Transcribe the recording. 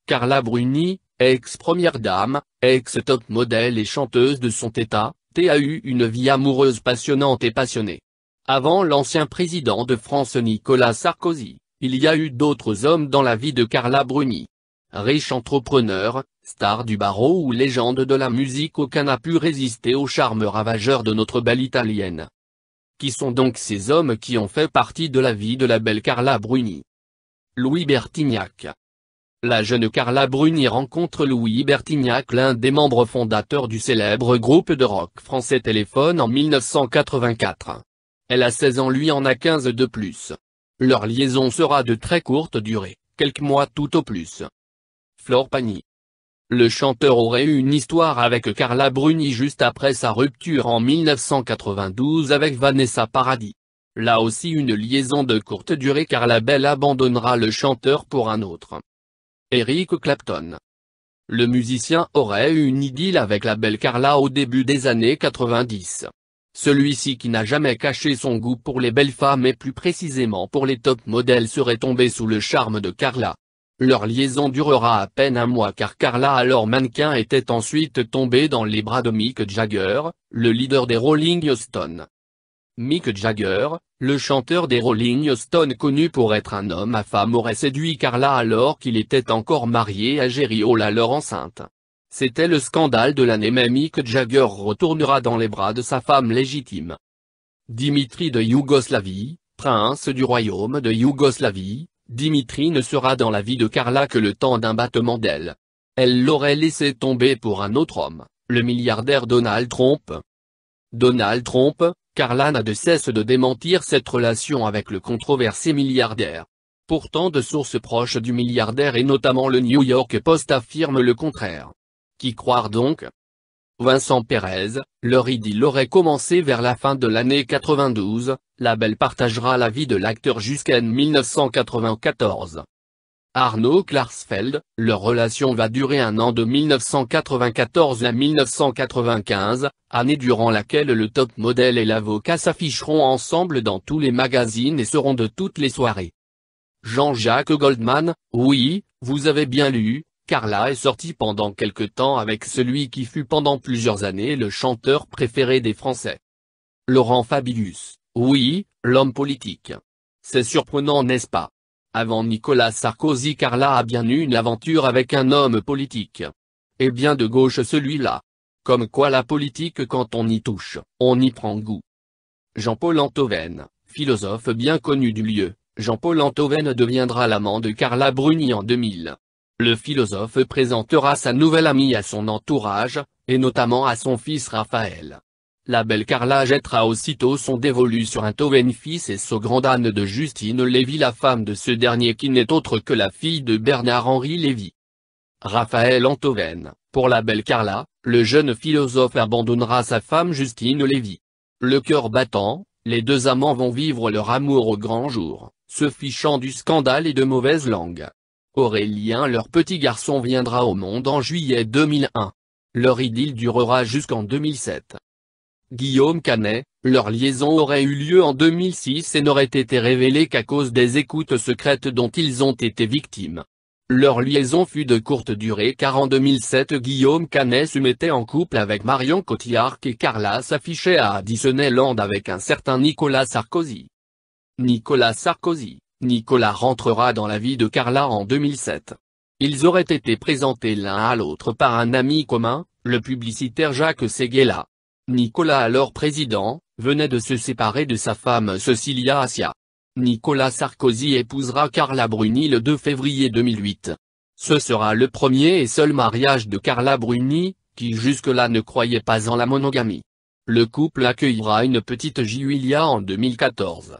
Carla Bruni, ex-première dame, ex-top modèle et chanteuse de son état, a eu une vie amoureuse passionnante et passionnée. Avant l'ancien président de France Nicolas Sarkozy, il y a eu d'autres hommes dans la vie de Carla Bruni. Riche entrepreneur, star du barreau ou légende de la musique, aucun n'a pu résister au charme ravageur de notre belle italienne. Qui sont donc ces hommes qui ont fait partie de la vie de la belle Carla Bruni? Louis Bertignac. La jeune Carla Bruni rencontre Louis Bertignac, l'un des membres fondateurs du célèbre groupe de rock français Téléphone, en 1984. Elle a 16 ans, lui en a 15 de plus. Leur liaison sera de très courte durée, quelques mois tout au plus. Florent Pagny. Le chanteur aurait eu une histoire avec Carla Bruni juste après sa rupture en 1992 avec Vanessa Paradis. Là aussi une liaison de courte durée car la belle abandonnera le chanteur pour un autre. Eric Clapton. Le musicien aurait eu une idylle avec la belle Carla au début des années 90. Celui-ci, qui n'a jamais caché son goût pour les belles femmes et plus précisément pour les top modèles, serait tombé sous le charme de Carla. Leur liaison durera à peine un mois car Carla, alors mannequin, était ensuite tombée dans les bras de Mick Jagger, le leader des Rolling Stones. Mick Jagger, le chanteur des Rolling Stones connu pour être un homme à femme, aurait séduit Carla alors qu'il était encore marié à Jerry Hall, alors enceinte. C'était le scandale de l'année, mais Mick Jagger retournera dans les bras de sa femme légitime. Dimitri de Yougoslavie, prince du royaume de Yougoslavie, Dimitri ne sera dans la vie de Carla que le temps d'un battement d'ailes. Elle l'aurait laissé tomber pour un autre homme, le milliardaire Donald Trump. Donald Trump, Carla n'a de cesse de démentir cette relation avec le controversé milliardaire. Pourtant, de sources proches du milliardaire et notamment le New York Post affirment le contraire. Qui croire donc? Vincent Perez, leur idylle aurait commencé vers la fin de l'année 92, la belle partagera la vie de l'acteur jusqu'en 1994. Arnaud Klarsfeld, leur relation va durer un an, de 1994 à 1995, année durant laquelle le top modèle et l'avocat s'afficheront ensemble dans tous les magazines et seront de toutes les soirées. Jean-Jacques Goldman, oui, vous avez bien lu, Carla est sortie pendant quelque temps avec celui qui fut pendant plusieurs années le chanteur préféré des Français. Laurent Fabius, oui, l'homme politique. C'est surprenant, n'est-ce pas? Avant Nicolas Sarkozy, Carla a bien eu une aventure avec un homme politique. Et bien de gauche celui-là. Comme quoi la politique, quand on y touche, on y prend goût. Jean-Paul Antoven, philosophe bien connu du lieu, Jean-Paul Antoven deviendra l'amant de Carla Bruni en 2000. Le philosophe présentera sa nouvelle amie à son entourage, et notamment à son fils Raphaël. La belle Carla jettera aussitôt son dévolu sur Antoven fils et Sograndane de Justine Lévy, la femme de ce dernier qui n'est autre que la fille de Bernard-Henri Lévy. Raphaël Antoven, pour la belle Carla, le jeune philosophe abandonnera sa femme Justine Lévy. Le cœur battant, les deux amants vont vivre leur amour au grand jour, se fichant du scandale et de mauvaise langue. Aurélien, leur petit garçon, viendra au monde en juillet 2001. Leur idylle durera jusqu'en 2007. Guillaume Canet, leur liaison aurait eu lieu en 2006 et n'aurait été révélée qu'à cause des écoutes secrètes dont ils ont été victimes. Leur liaison fut de courte durée car en 2007 Guillaume Canet se mettait en couple avec Marion Cotillard et Carla s'affichait à Disneyland avec un certain Nicolas Sarkozy. Nicolas rentrera dans la vie de Carla en 2007. Ils auraient été présentés l'un à l'autre par un ami commun, le publicitaire Jacques Séguéla. Nicolas, alors président, venait de se séparer de sa femme Cecilia Assia. Nicolas Sarkozy épousera Carla Bruni le 2 février 2008. Ce sera le premier et seul mariage de Carla Bruni, qui jusque-là ne croyait pas en la monogamie. Le couple accueillera une petite Giulia en 2014.